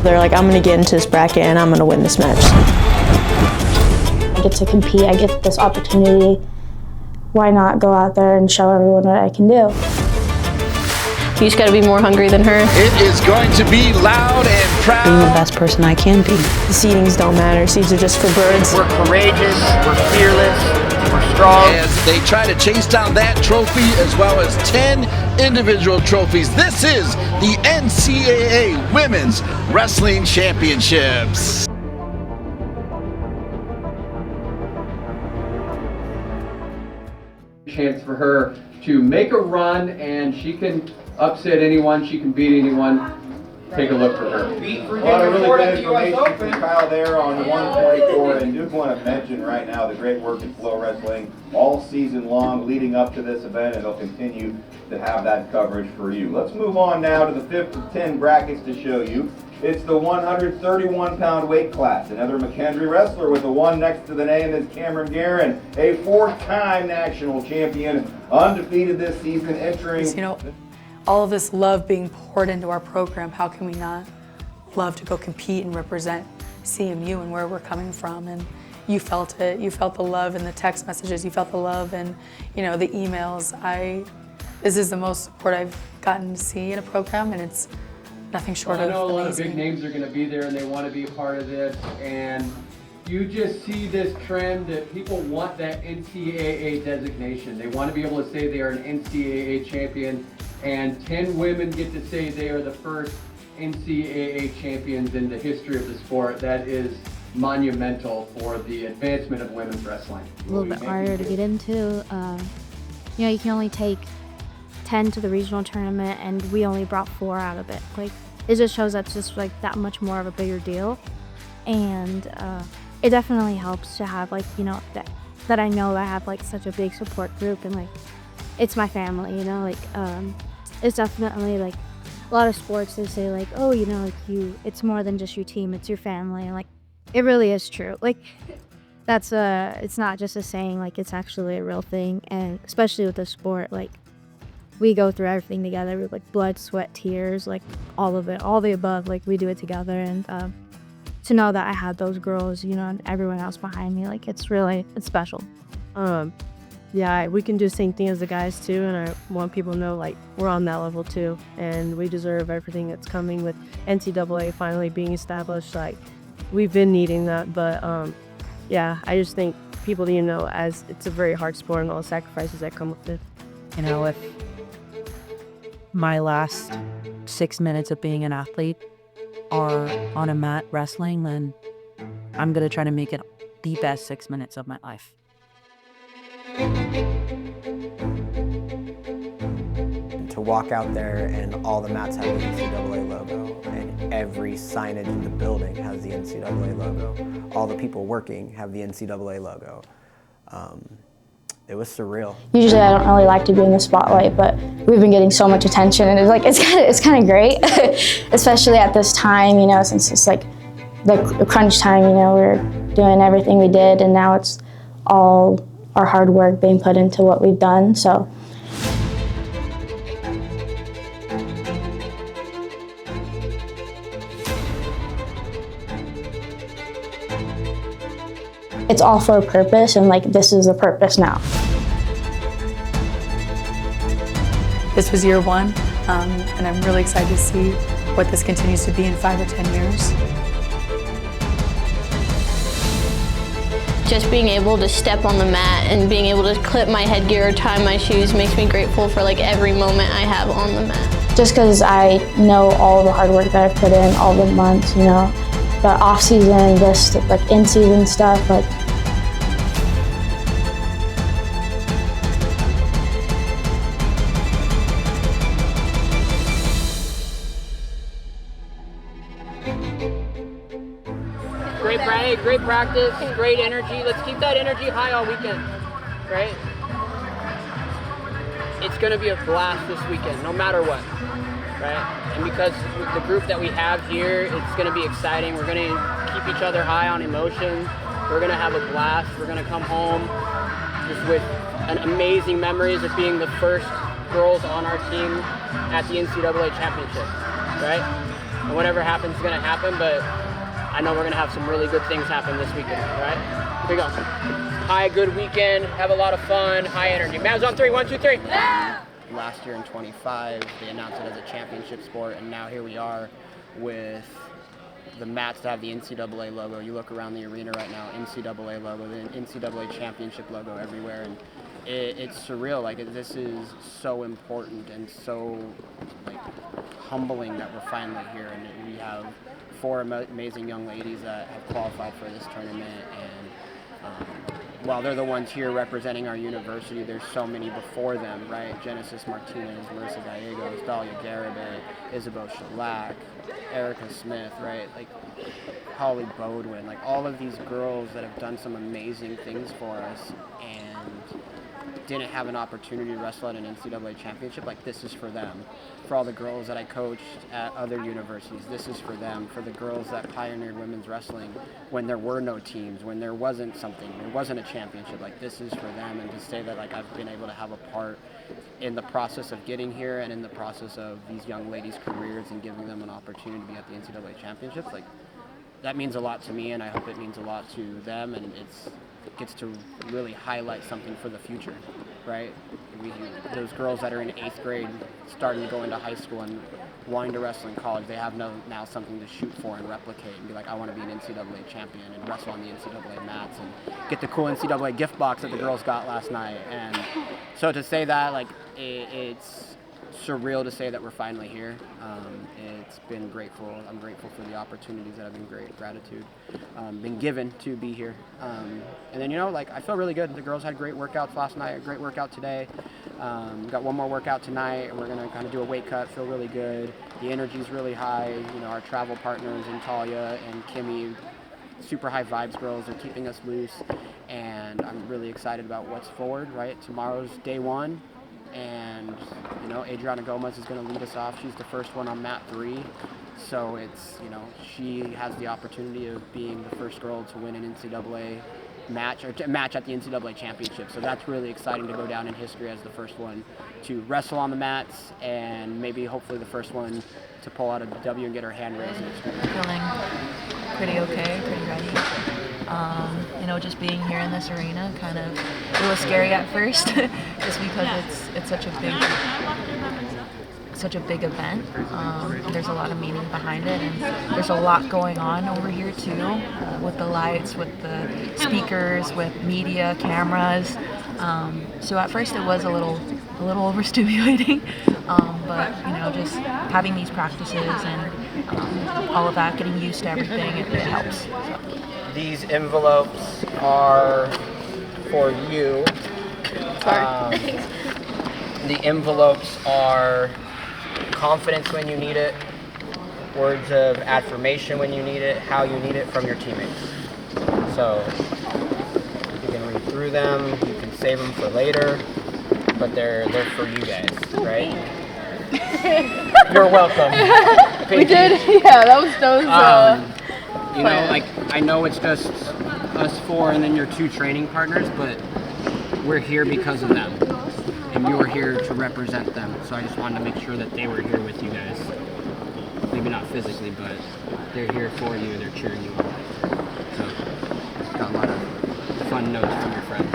They're like, I'm gonna get into this bracket and I'm gonna win this match. I get to compete, I get this opportunity. Why not go out there and show everyone what I can do? You just gotta be more hungry than her. It is going to be loud and proud. Being the best person I can be. The seedings don't matter, seeds are just for birds. We're courageous, we're fearless, we're strong. As they try to chase down that trophy as well as 10 individual trophies. This is the NCAA Women's Wrestling Championships. Chance for her to make a run, and she can upset anyone, she can beat anyone. Take a look for her. A lot of really good information from Kyle there on 144, and do want to mention right now the great work in Flow Wrestling all season long leading up to this event, and they'll continue to have that coverage for you. Let's move on now to the 5th of 10 brackets to show you. It's the 131-pound weight class. Another McKendree wrestler with a 1 next to the name is Cameron Guerin, a 4-time national champion, undefeated this season, entering... You know, all of this love being poured into our program, how can we not love to go compete and represent CMU and where we're coming from? And you felt it. You felt the love in the text messages. You felt the love in, you know, the emails. This is the most support I've gotten to see in a program, and it's nothing short of amazing. I know a lot of big names are going to be there and they want to be a part of this, and you just see this trend that people want that NCAA designation. They want to be able to say they are an NCAA champion, and 10 women get to say they are the first NCAA champions in the history of the sport. That is monumental for the advancement of women's wrestling. A little bit harder to get into. You know, you can only take 10 to the regional tournament, and we only brought 4 out of it. Like, it just shows that's just like that much more of a bigger deal, and it definitely helps to have, like, you know, that I know I have like such a big support group, and like it's my family, you know. Like it's definitely like a lot of sports, they say like, oh, you know, like it's more than just your team, it's your family, and like it really is true. Like that's it's not just a saying, like it's actually a real thing, and especially with the sport, like we go through everything together with like blood, sweat, tears, like all of it, all the above. Like we do it together, and to know that I had those girls, you know, and everyone else behind me, like it's special. Yeah, we can do the same thing as the guys too, and I want people to know like we're on that level too, and we deserve everything that's coming with NCAA finally being established. Like we've been needing that, but yeah, I just think people need to know, as it's a very hard sport and all the sacrifices that come with it. You know, if my last 6 minutes of being an athlete are on a mat wrestling, then I'm gonna try to make it the best 6 minutes of my life. To walk out there and all the mats have the NCAA logo, and every signage in the building has the NCAA logo. All the people working have the NCAA logo. It was surreal. Usually I don't really like to be in the spotlight, but we've been getting so much attention, and it's kind of great, especially at this time, you know, since it's like the crunch time, you know, we're doing everything we did, and now it's all our hard work being put into what we've done, so. It's all for a purpose, and like this is the purpose now. This was year 1, and I'm really excited to see what this continues to be in 5 or 10 years. Just being able to step on the mat and being able to clip my headgear or tie my shoes makes me grateful for like every moment I have on the mat. Just because I know all the hard work that I've put in, all the months, you know, the off season, this like in season stuff, like. Great practice, great energy. Let's keep that energy high all weekend, right? It's going to be a blast this weekend, no matter what, right? And because the group that we have here, it's going to be exciting. We're going to keep each other high on emotions. We're going to have a blast. We're going to come home just with amazing memories of being the first girls on our team at the NCAA championship, right? and whatever happens is gonna happen, but I know we're gonna have some really good things happen this weekend, right? Here we go. High, good weekend, have a lot of fun, high energy. Mavs on 3, 1, 2, 3. Last year in 25, they announced it as a championship sport, and now here we are with the mats that have the NCAA logo. You look around the arena right now, NCAA logo, the NCAA championship logo everywhere, and it's surreal. Like, this is so important and so like humbling that we're finally here, and we have 4 amazing young ladies that have qualified for this tournament, and while they're the ones here representing our university, there's so many before them, right? Genesis Martinez, Marissa Gallegos, Dahlia Garibay, Isabel Shellac, Erica Smith, right? Like Holly Bodwin, like all of these girls that have done some amazing things for us and didn't have an opportunity to wrestle at an NCAA championship. Like, this is for them. For all the girls that I coached at other universities, this is for them. For the girls that pioneered women's wrestling when there were no teams, when there wasn't something, there wasn't a championship, like, this is for them. And to say that, like, I've been able to have a part in the process of getting here and in the process of these young ladies' careers and giving them an opportunity to be at the NCAA championships, like, that means a lot to me, and I hope it means a lot to them, and it gets to really highlight something for the future, right? Those girls that are in 8th grade starting to go into high school and wanting to wrestle in college, they have now something to shoot for and replicate and be like, I want to be an NCAA champion and wrestle on the NCAA mats and get the cool NCAA gift box that the girls got last night. And so to say that, like, it's surreal to say that we're finally here. It's been grateful. I'm grateful for the opportunities that have been gratitude, been given to be here. And then, like, I feel really good. The girls had great workouts last night, a great workout today. Got one more workout tonight, and we're going to kind of do a weight cut, feel really good. The energy's really high. Our travel partners, Talia and Kimmy, super high vibes girls, are keeping us loose. And I'm really excited about what's forward, right? Tomorrow's day 1. And Adriana Gomez is going to lead us off. She's the first one on mat 3, so it's she has the opportunity of being the first girl to win an NCAA match or match at the NCAA championship. So that's really exciting to go down in history as the first one to wrestle on the mats and maybe hopefully the first one to pull out a W and get her hand raised. Feeling pretty okay, pretty ready. Just being here in this arena, kind of a little scary at first, just because it's such a big event. There's a lot of meaning behind it, and there's a lot going on over here too, with the lights, with the speakers, with media, cameras. So at first it was a little overstimulating, but just having these practices and all of that, getting used to everything, it helps. So. These envelopes are for you. The envelopes are confidence when you need it, words of affirmation when you need it, how you need it from your teammates. So you can read through them, you can save them for later, but they're for you guys, right? You're welcome. We did, yeah, that was like, I know it's just us 4 and then your 2 training partners, but we're here because of them. And you were here to represent them. So I just wanted to make sure that they were here with you guys. Maybe not physically, but they're here for you. They're cheering you on. So got a lot of fun notes from your friends.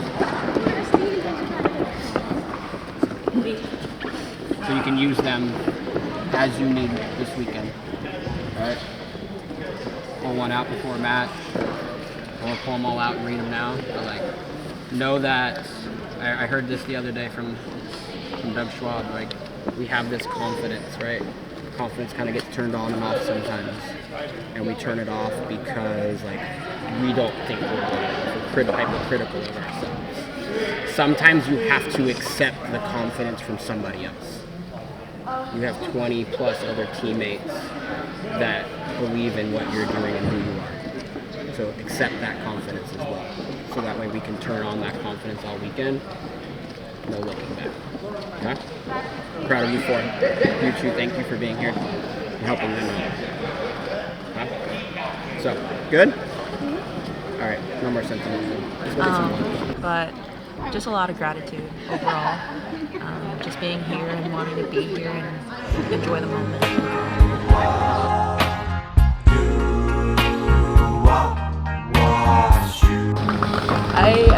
So you can use them as you need this weekend. All right? Pull one out before a match, or pull them all out and read them now. But know that I heard this the other day from Doug Schwab. We have this confidence, right? Confidence kind of gets turned on and off sometimes, and we turn it off because we don't think we're good enough. We're hypercritical of ourselves. Sometimes you have to accept the confidence from somebody else. You have 20 plus other teammates that believe in what you're doing and who you are. So accept that confidence as well. So that way we can turn on that confidence all weekend. No looking back. Okay? Proud of you 4. You 2, thank you for being here and helping them out. Okay? So, good? All right, no more sentiments. Let's go get some lunch. But just a lot of gratitude overall. Just being here and wanting to be here and enjoy the moment.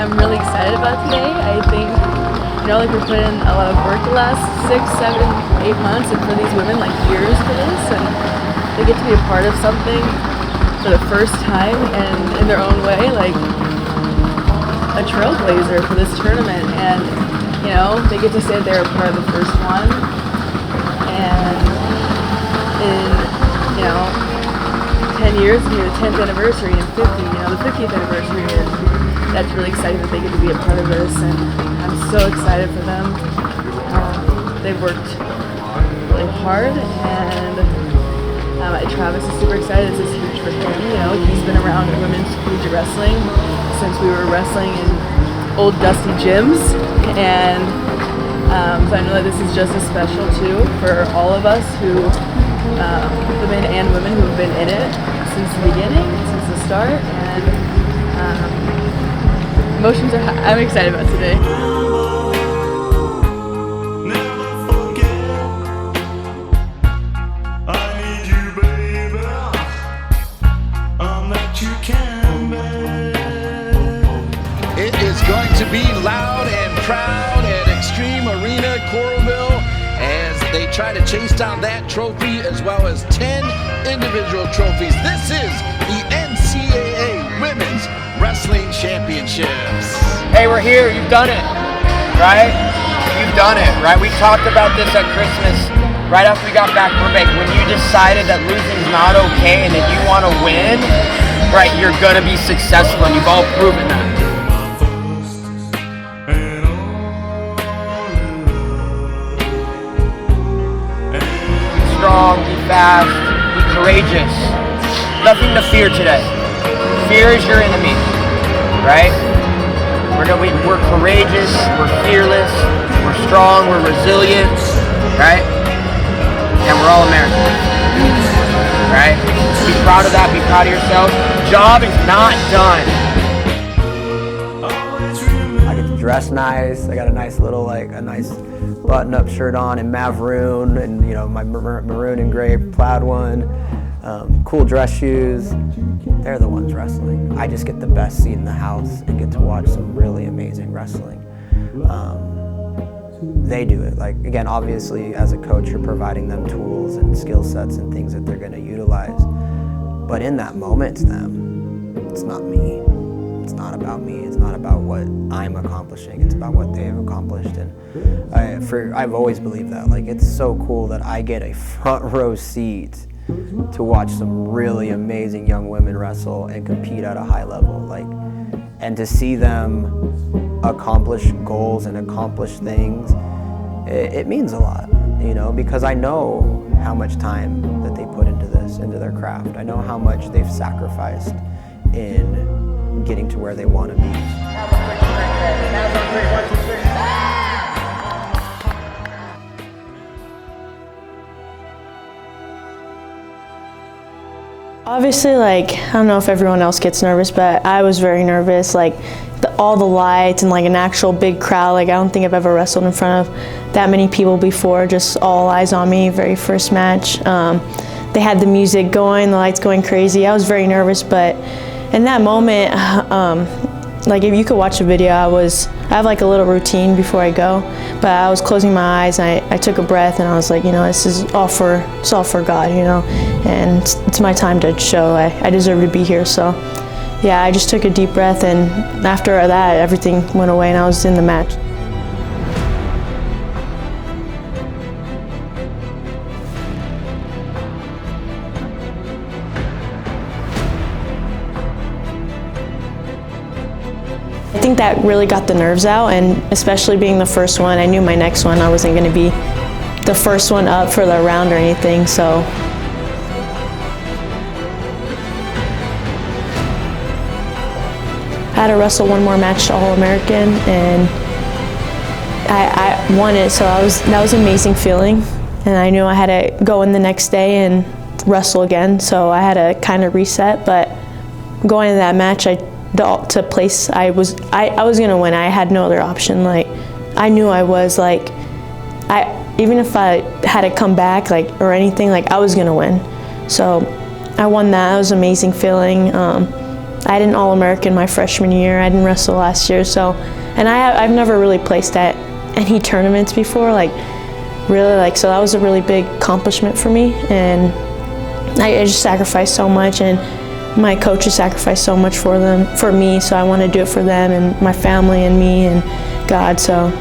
I'm really excited about today. I think, like we're putting in a lot of work the last 6, 7, 8 months, and for these women, like years for this, and they get to be a part of something for the first time and in their own way, like a trailblazer for this tournament. And, they get to say they're a part of the first one. And in, 10 years, it'll be the 10th anniversary, and 50, the 50th anniversary, and that's really exciting that they get to be a part of this, and I'm so excited for them. They've worked really hard, and Travis is super excited. This is huge for him. He's been around women's collegiate wrestling since we were wrestling in old dusty gyms, and so I know that this is just as special too for all of us who, the men and women who have been in it since the beginning, since the start, and emotions are high. I'm excited about today. It is going to be loud and proud at Extreme Arena, Coralville, as they try to chase down that trophy as well as 10 individual trophies. This is the NCAA Women's Wrestling Championships. Hey, we're here. You've done it, right? You've done it, right? We talked about this at Christmas, right after we got back from break. When you decided that losing's not okay and that you want to win, right, you're going to be successful, and you've all proven that. Strong, be fast, be courageous. Nothing to fear today. Fear is your enemy, right? We're courageous, we're fearless, we're strong, we're resilient, right? And we're all Americans, right? Be proud of that, be proud of yourself. Job is not done. I get to dress nice. I got a nice little, a nice button-up shirt on in maroon, and my maroon and gray plaid one. Cool dress shoes. They're the ones wrestling. I just get the best seat in the house and get to watch some really amazing wrestling. They do it. Again, obviously, as a coach, you're providing them tools and skill sets and things that they're going to utilize. But in that moment, it's them. It's not me. It's not about me. It's not about what I'm accomplishing. It's about what they've accomplished. And I've always believed that. It's so cool that I get a front row seat to watch some really amazing young women wrestle and compete at a high level. And to see them accomplish goals and accomplish things, it means a lot, because I know how much time that they put into this, into their craft. I know how much they've sacrificed in getting to where they want to be. Obviously, I don't know if everyone else gets nervous, but I was very nervous. All the lights and an actual big crowd. I don't think I've ever wrestled in front of that many people before. Just all eyes on me. Very first match. They had the music going, the lights going crazy. I was very nervous, but in that moment, if you could watch the video, I have a little routine before I go, but I was closing my eyes and I took a breath and I was like, this is all for God, and it's my time to show I deserve to be here. So yeah, I just took a deep breath, and after that, everything went away and I was in the match. I think that really got the nerves out, and especially being the first one, I knew my next one, I wasn't going to be the first one up for the round or anything, so. I had to wrestle one more match to All-American, and I won it, so that was an amazing feeling. And I knew I had to go in the next day and wrestle again, so I had to kind of reset. But going into that match, I was gonna win. I had no other option. I knew I was even if I had to come back or anything, I was gonna win. So I won that. It was an amazing feeling. I didn't All-American my freshman year. I didn't wrestle last year, so, and I've never really placed at any tournaments before, like really, like, so that was a really big accomplishment for me, and I just sacrificed so much, and my coaches sacrificed so much for me, so I want to do it for them and my family and me and God, so.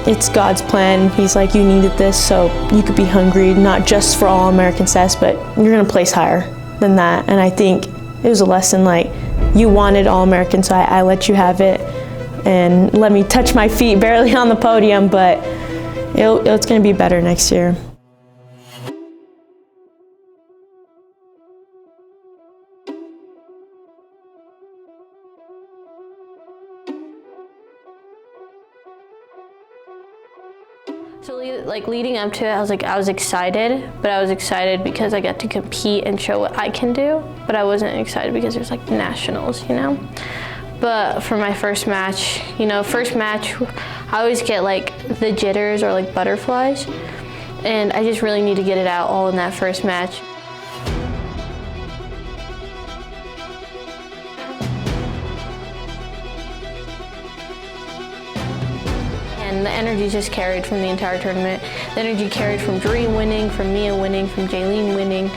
It's God's plan. He's like, you needed this so you could be hungry, not just for All-American status, but you're gonna place higher than that. And I think it was a lesson, like, you wanted All-American, so I let you have it and let me touch my feet barely on the podium, but it's gonna be better next year. So like leading up to it, I was excited, but I was excited because I got to compete and show what I can do, but I wasn't excited because there's like nationals, you know? But for my first match, I always get like the jitters or like butterflies, and I just really need to get it out all in that first match. And the energy just carried from the entire tournament. The energy carried from Dream winning, from Mia winning, from Jaylene winning.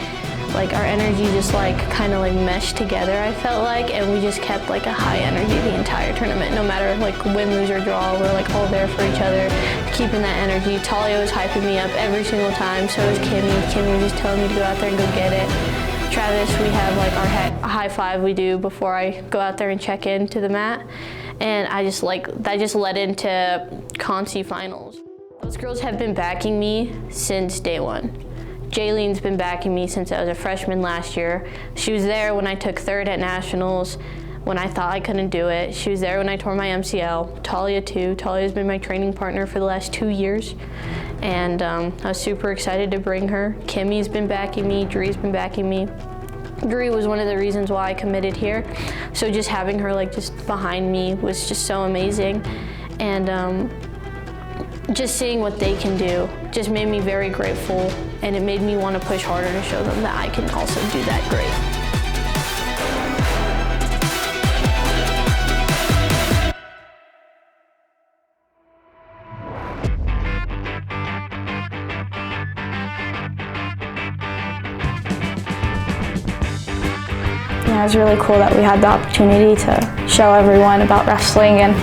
Like our energy just like kind of like meshed together, I felt like, and we just kept like a high energy the entire tournament. No matter like win, lose, or draw, we're like all there for each other, keeping that energy. Talia was hyping me up every single time, so was Kimmy. Kimmy was just telling me to go out there and go get it. Travis, we have like our high five we do before I go out there and check into the mat. And that just led into Conci finals. Those girls have been backing me since day one. Jaylene's been backing me since I was a freshman last year. She was there when I took third at nationals, when I thought I couldn't do it. She was there when I tore my MCL. Talia too. Talia's been my training partner for the last 2 years. And I was super excited to bring her. Kimmy's been backing me, Dree's been backing me. Dree was one of the reasons why I committed here. So just having her like just behind me was just so amazing. And just seeing what they can do just made me very grateful, and it made me want to push harder to show them that I can also do that great. It was really cool that we had the opportunity to show everyone about wrestling and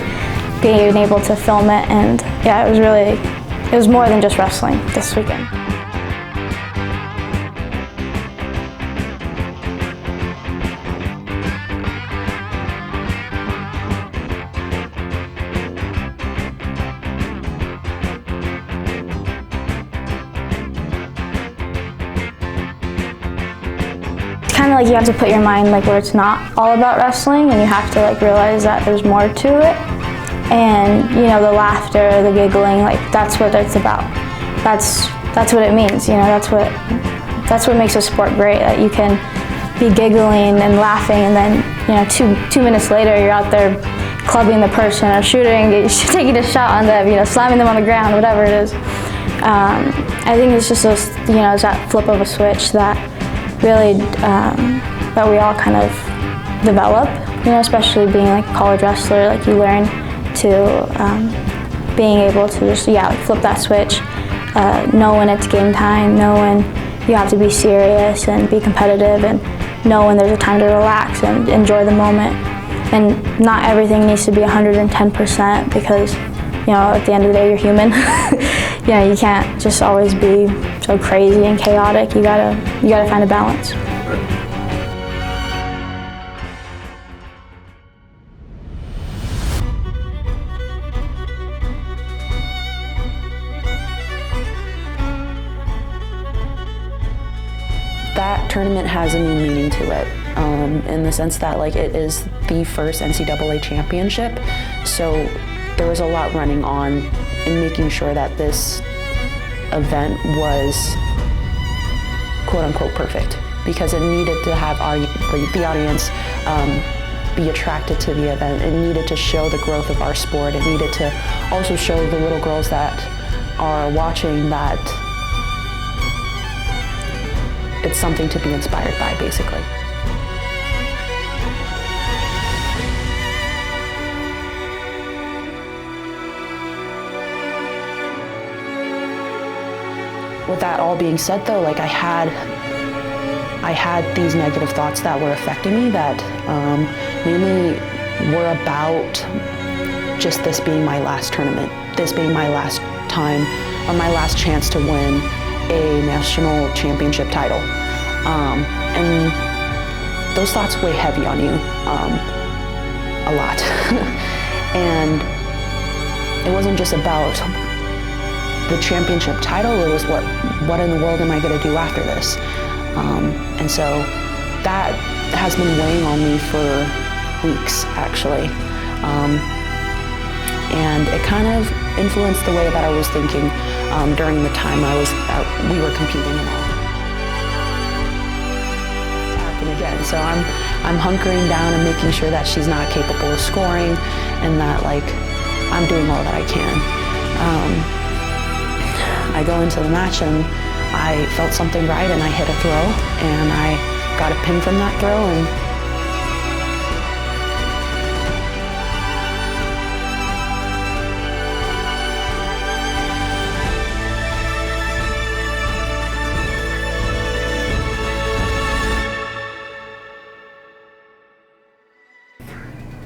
being able to film it, and yeah, it was more than just wrestling this weekend. Kind of like you have to put your mind like where it's not all about wrestling, and you have to like realize that there's more to it. And you know, the laughter, the giggling, like that's what it's about. That's what it means, you know, that's what makes a sport great, that you can be giggling and laughing, and then, you know, two minutes later you're out there clubbing the person or shooting, taking a shot on them, you know, slamming them on the ground, whatever it is. I think it's just those, you know, it's that flip of a switch that really, that we all kind of develop, you know, especially being like a college wrestler, like you learn to being able to just, like flip that switch, know when it's game time, know when you have to be serious and be competitive, and know when there's a time to relax and enjoy the moment. And not everything needs to be 110% because, you know, at the end of the day, you're human. You know, you can't just always be so crazy and chaotic. You gotta find a balance. That tournament has a new meaning to it, in the sense that like it is the first NCAA championship, so there was a lot running on in making sure that this event was quote-unquote perfect, because it needed to have the audience be attracted to the event. It needed to show the growth of our sport. It needed to also show the little girls that are watching that it's something to be inspired by, basically. With that all being said though, like I had these negative thoughts that were affecting me that mainly were about just this being my last tournament, this being my last time, or my last chance to win a national championship title. And those thoughts weigh heavy on you, a lot. And it wasn't just about the championship title, it was what in the world am I gonna do after this? And so that has been weighing on me for weeks, actually. And it kind of influenced the way that I was thinking during the time we were competing and all. It's happened again, so I'm hunkering down and making sure that she's not capable of scoring and that like I'm doing all that I can. I go into the match and I felt something right and I hit a throw and I got a pin from that throw and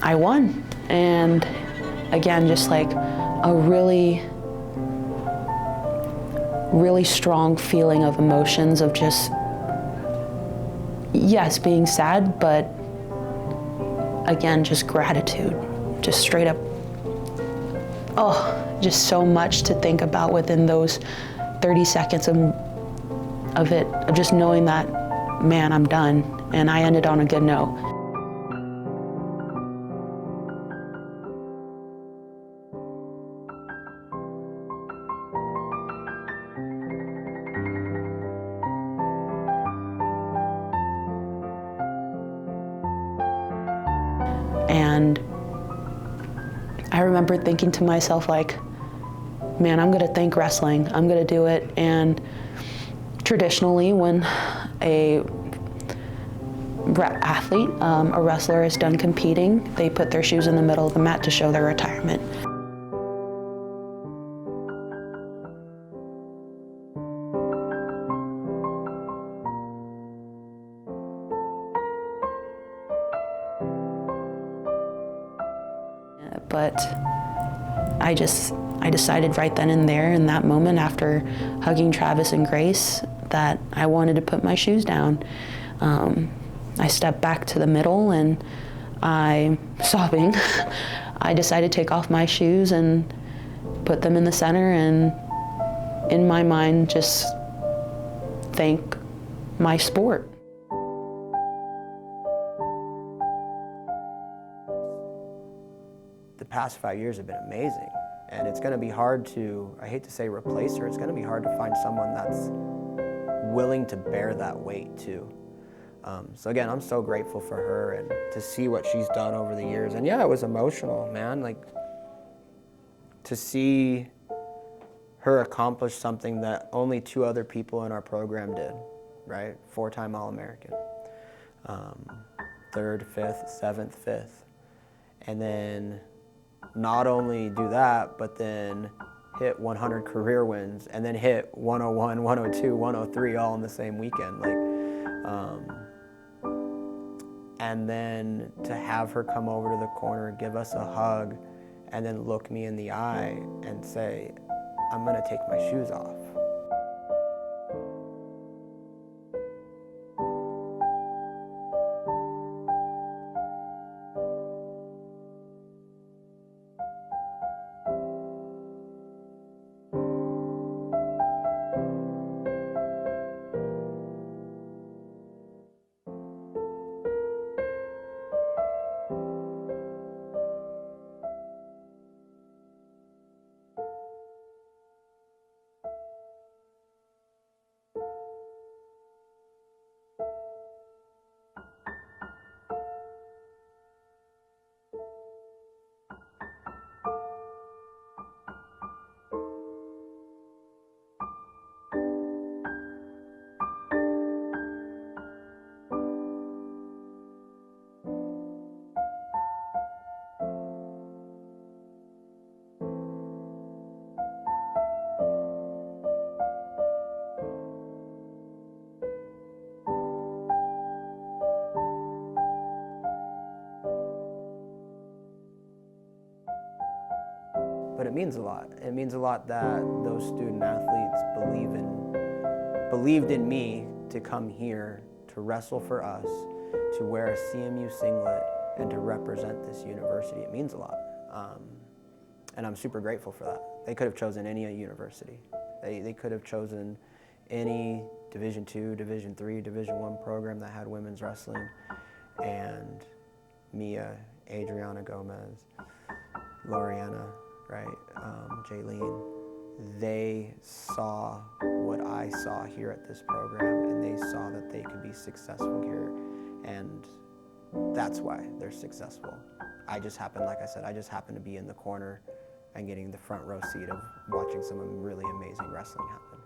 I won. And again, just like a really strong feeling of emotions of just, yes, being sad, but again, just gratitude, just straight up, oh, just so much to think about within those 30 seconds of it, of just knowing that, man, I'm done, and I ended on a good note. And I remember thinking to myself, like, man, I'm gonna thank wrestling. I'm gonna do it. And traditionally, when a athlete, a wrestler is done competing, they put their shoes in the middle of the mat to show their retirement. But I decided right then and there in that moment after hugging Travis and Grace that I wanted to put my shoes down. I stepped back to the middle and sobbing, I decided to take off my shoes and put them in the center and in my mind just thank my sport. The past 5 years have been amazing, and it's going to be hard to, I hate to say replace her, it's going to be hard to find someone that's willing to bear that weight too. So again, I'm so grateful for her and to see what she's done over the years. And yeah, it was emotional, man. Like, to see her accomplish something that only 2 other people in our program did, right? 4-time All-American. 3rd, 5th, 7th, 5th. And then not only do that, but then hit 100 career wins and then hit 101, 102, 103 all in the same weekend. Like, and then to have her come over to the corner, give us a hug, and then look me in the eye and say, I'm gonna take my shoes off. but it means a lot. It means a lot that those student athletes believed in me to come here to wrestle for us, to wear a CMU singlet, and to represent this university. It means a lot. And I'm super grateful for that. They could have chosen any university. They could have chosen any Division II, Division III, Division I program that had women's wrestling. And Mia, Adriana Gomez, Loriana, right, Jaylene, they saw what I saw here at this program, and they saw that they could be successful here. And that's why they're successful. I just happen, like I said, I just happen to be in the corner and getting the front row seat of watching some really amazing wrestling happen.